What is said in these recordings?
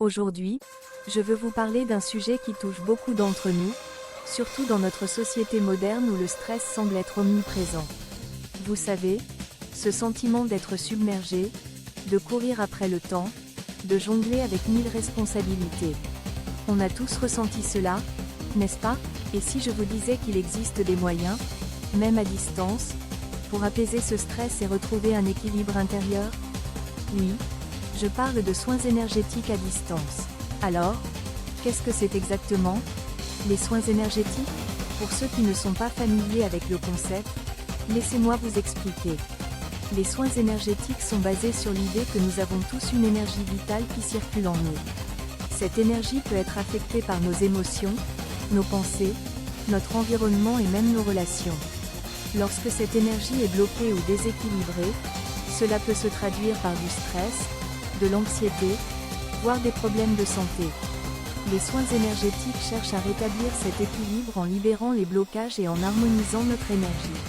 Aujourd'hui, je veux vous parler d'un sujet qui touche beaucoup d'entre nous, surtout dans notre société moderne où le stress semble être omniprésent. Vous savez, ce sentiment d'être submergé, de courir après le temps, de jongler avec 1000 responsabilités. On a tous ressenti cela, n'est-ce pas? Et si je vous disais qu'il existe des moyens, même à distance, pour apaiser ce stress et retrouver un équilibre intérieur? Oui, je parle de soins énergétiques à distance. Alors, qu'est-ce que c'est exactement? Les soins énergétiques? Pour ceux qui ne sont pas familiers avec le concept, laissez-moi vous expliquer. Les soins énergétiques sont basés sur l'idée que nous avons tous une énergie vitale qui circule en nous. Cette énergie peut être affectée par nos émotions, nos pensées, notre environnement et même nos relations. Lorsque cette énergie est bloquée ou déséquilibrée, cela peut se traduire par du stress, de l'anxiété, voire des problèmes de santé. Les soins énergétiques cherchent à rétablir cet équilibre en libérant les blocages et en harmonisant notre énergie.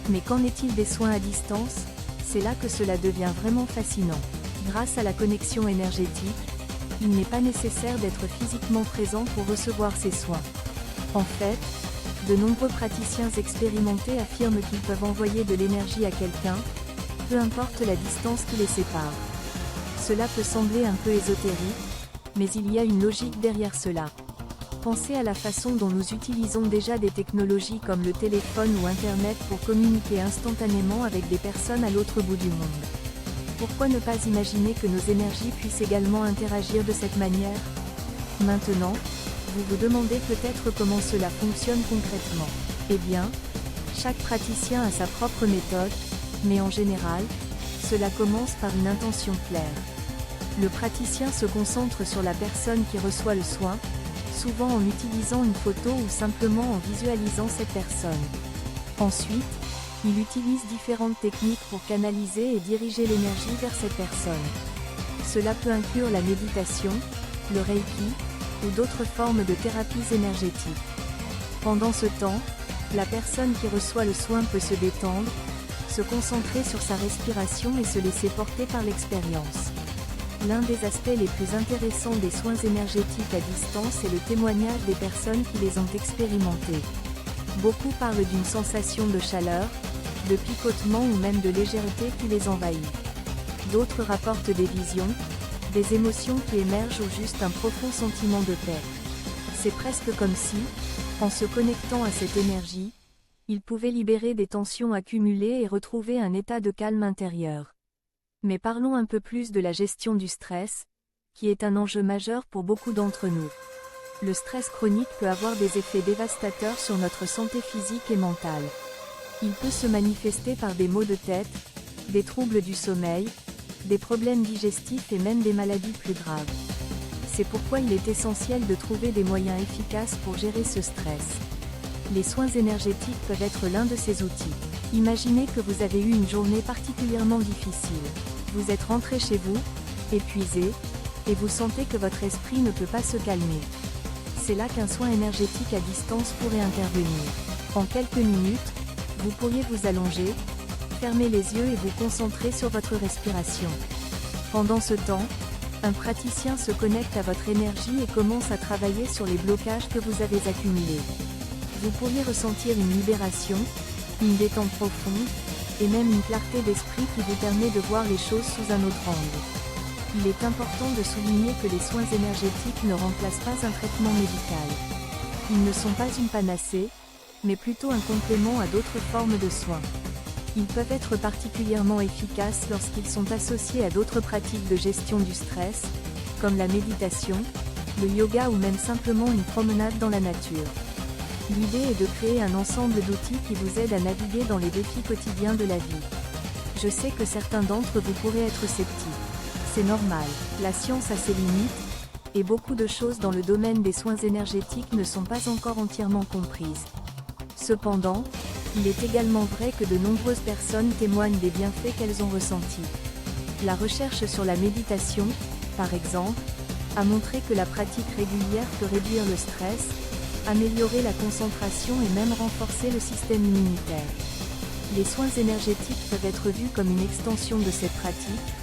Mais qu'en est-il des soins à distance? C'est là que cela devient vraiment fascinant. Grâce à la connexion énergétique, il n'est pas nécessaire d'être physiquement présent pour recevoir ces soins. En fait, de nombreux praticiens expérimentés affirment qu'ils peuvent envoyer de l'énergie à quelqu'un, peu importe la distance qui les sépare. Cela peut sembler un peu ésotérique, mais il y a une logique derrière cela. Pensez à la façon dont nous utilisons déjà des technologies comme le téléphone ou Internet pour communiquer instantanément avec des personnes à l'autre bout du monde. Pourquoi ne pas imaginer que nos énergies puissent également interagir de cette manière? Maintenant, vous vous demandez peut-être comment cela fonctionne concrètement. Eh bien, chaque praticien a sa propre méthode, mais en général, cela commence par une intention claire. Le praticien se concentre sur la personne qui reçoit le soin, souvent en utilisant une photo ou simplement en visualisant cette personne. Ensuite, il utilise différentes techniques pour canaliser et diriger l'énergie vers cette personne. Cela peut inclure la méditation, le reiki, ou d'autres formes de thérapies énergétiques. Pendant ce temps, la personne qui reçoit le soin peut se détendre, se concentrer sur sa respiration et se laisser porter par l'expérience. L'un des aspects les plus intéressants des soins énergétiques à distance est le témoignage des personnes qui les ont expérimentés. Beaucoup parlent d'une sensation de chaleur, de picotement ou même de légèreté qui les envahit. D'autres rapportent des visions, des émotions qui émergent ou juste un profond sentiment de paix. C'est presque comme si, en se connectant à cette énergie, ils pouvaient libérer des tensions accumulées et retrouver un état de calme intérieur. Mais parlons un peu plus de la gestion du stress, qui est un enjeu majeur pour beaucoup d'entre nous. Le stress chronique peut avoir des effets dévastateurs sur notre santé physique et mentale. Il peut se manifester par des maux de tête, des troubles du sommeil, des problèmes digestifs et même des maladies plus graves. C'est pourquoi il est essentiel de trouver des moyens efficaces pour gérer ce stress. Les soins énergétiques peuvent être l'un de ces outils. Imaginez que vous avez eu une journée particulièrement difficile. Vous êtes rentré chez vous, épuisé, et vous sentez que votre esprit ne peut pas se calmer. C'est là qu'un soin énergétique à distance pourrait intervenir. En quelques minutes, vous pourriez vous allonger, fermer les yeux et vous concentrer sur votre respiration. Pendant ce temps, un praticien se connecte à votre énergie et commence à travailler sur les blocages que vous avez accumulés. Vous pourriez ressentir une libération, une détente profonde, et même une clarté d'esprit qui vous permet de voir les choses sous un autre angle. Il est important de souligner que les soins énergétiques ne remplacent pas un traitement médical. Ils ne sont pas une panacée, mais plutôt un complément à d'autres formes de soins. Ils peuvent être particulièrement efficaces lorsqu'ils sont associés à d'autres pratiques de gestion du stress, comme la méditation, le yoga ou même simplement une promenade dans la nature. L'idée est de créer un ensemble d'outils qui vous aident à naviguer dans les défis quotidiens de la vie. Je sais que certains d'entre vous pourraient être sceptiques. C'est normal, la science a ses limites, et beaucoup de choses dans le domaine des soins énergétiques ne sont pas encore entièrement comprises. Cependant, il est également vrai que de nombreuses personnes témoignent des bienfaits qu'elles ont ressentis. La recherche sur la méditation, par exemple, a montré que la pratique régulière peut réduire le stress, améliorer la concentration et même renforcer le système immunitaire. Les soins énergétiques peuvent être vus comme une extension de cette pratique,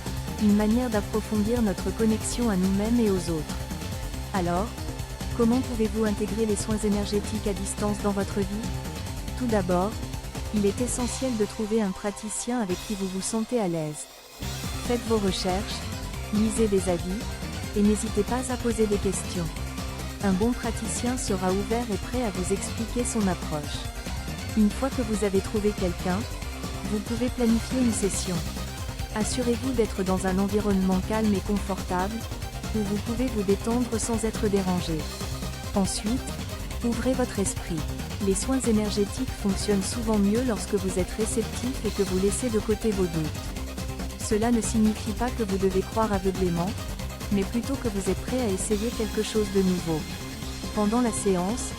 une manière d'approfondir notre connexion à nous-mêmes et aux autres. Alors, comment pouvez-vous intégrer les soins énergétiques à distance dans votre vie? Tout d'abord, il est essentiel de trouver un praticien avec qui vous vous sentez à l'aise. Faites vos recherches, lisez des avis, et n'hésitez pas à poser des questions. Un bon praticien sera ouvert et prêt à vous expliquer son approche. Une fois que vous avez trouvé quelqu'un, vous pouvez planifier une session. Assurez-vous d'être dans un environnement calme et confortable, où vous pouvez vous détendre sans être dérangé. Ensuite, ouvrez votre esprit. Les soins énergétiques fonctionnent souvent mieux lorsque vous êtes réceptif et que vous laissez de côté vos doutes. Cela ne signifie pas que vous devez croire aveuglément, mais plutôt que vous êtes prêt à essayer quelque chose de nouveau. Pendant la séance,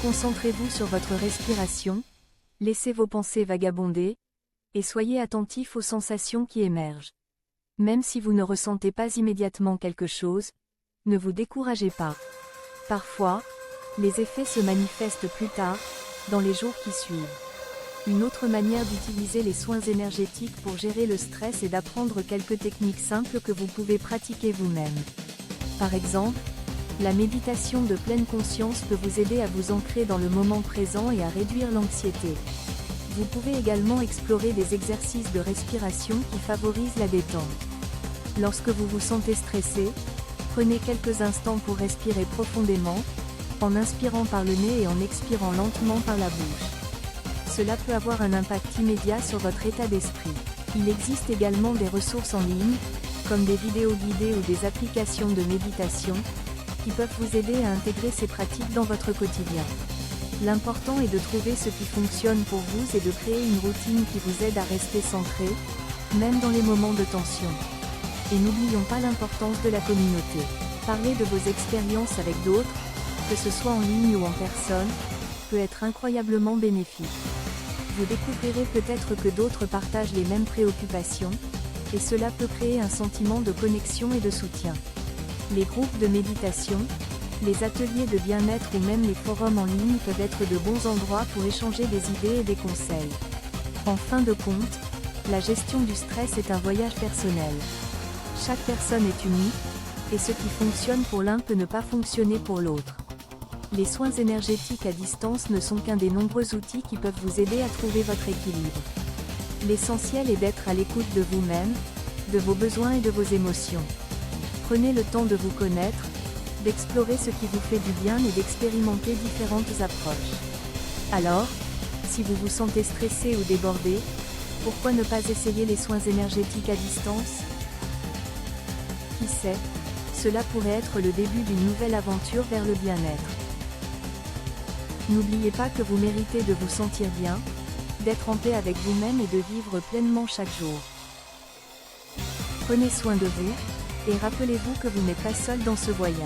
concentrez-vous sur votre respiration, laissez vos pensées vagabonder, et soyez attentif aux sensations qui émergent. Même si vous ne ressentez pas immédiatement quelque chose, ne vous découragez pas. Parfois, les effets se manifestent plus tard, dans les jours qui suivent. Une autre manière d'utiliser les soins énergétiques pour gérer le stress est d'apprendre quelques techniques simples que vous pouvez pratiquer vous-même. Par exemple, la méditation de pleine conscience peut vous aider à vous ancrer dans le moment présent et à réduire l'anxiété. Vous pouvez également explorer des exercices de respiration qui favorisent la détente. Lorsque vous vous sentez stressé, prenez quelques instants pour respirer profondément, en inspirant par le nez et en expirant lentement par la bouche. Cela peut avoir un impact immédiat sur votre état d'esprit. Il existe également des ressources en ligne, comme des vidéos guidées ou des applications de méditation, qui peuvent vous aider à intégrer ces pratiques dans votre quotidien. L'important est de trouver ce qui fonctionne pour vous et de créer une routine qui vous aide à rester centré, même dans les moments de tension. Et n'oublions pas l'importance de la communauté. Parler de vos expériences avec d'autres, que ce soit en ligne ou en personne, peut être incroyablement bénéfique. Vous découvrirez peut-être que d'autres partagent les mêmes préoccupations, et cela peut créer un sentiment de connexion et de soutien. Les groupes de méditation, les ateliers de bien-être ou même les forums en ligne peuvent être de bons endroits pour échanger des idées et des conseils. En fin de compte, la gestion du stress est un voyage personnel. Chaque personne est unique, et ce qui fonctionne pour l'un peut ne pas fonctionner pour l'autre. Les soins énergétiques à distance ne sont qu'un des nombreux outils qui peuvent vous aider à trouver votre équilibre. L'essentiel est d'être à l'écoute de vous-même, de vos besoins et de vos émotions. Prenez le temps de vous connaître, d'explorer ce qui vous fait du bien et d'expérimenter différentes approches. Alors, si vous vous sentez stressé ou débordé, pourquoi ne pas essayer les soins énergétiques à distance? Qui sait, cela pourrait être le début d'une nouvelle aventure vers le bien-être. N'oubliez pas que vous méritez de vous sentir bien, d'être en paix avec vous-même et de vivre pleinement chaque jour. Prenez soin de vous, et rappelez-vous que vous n'êtes pas seul dans ce voyage.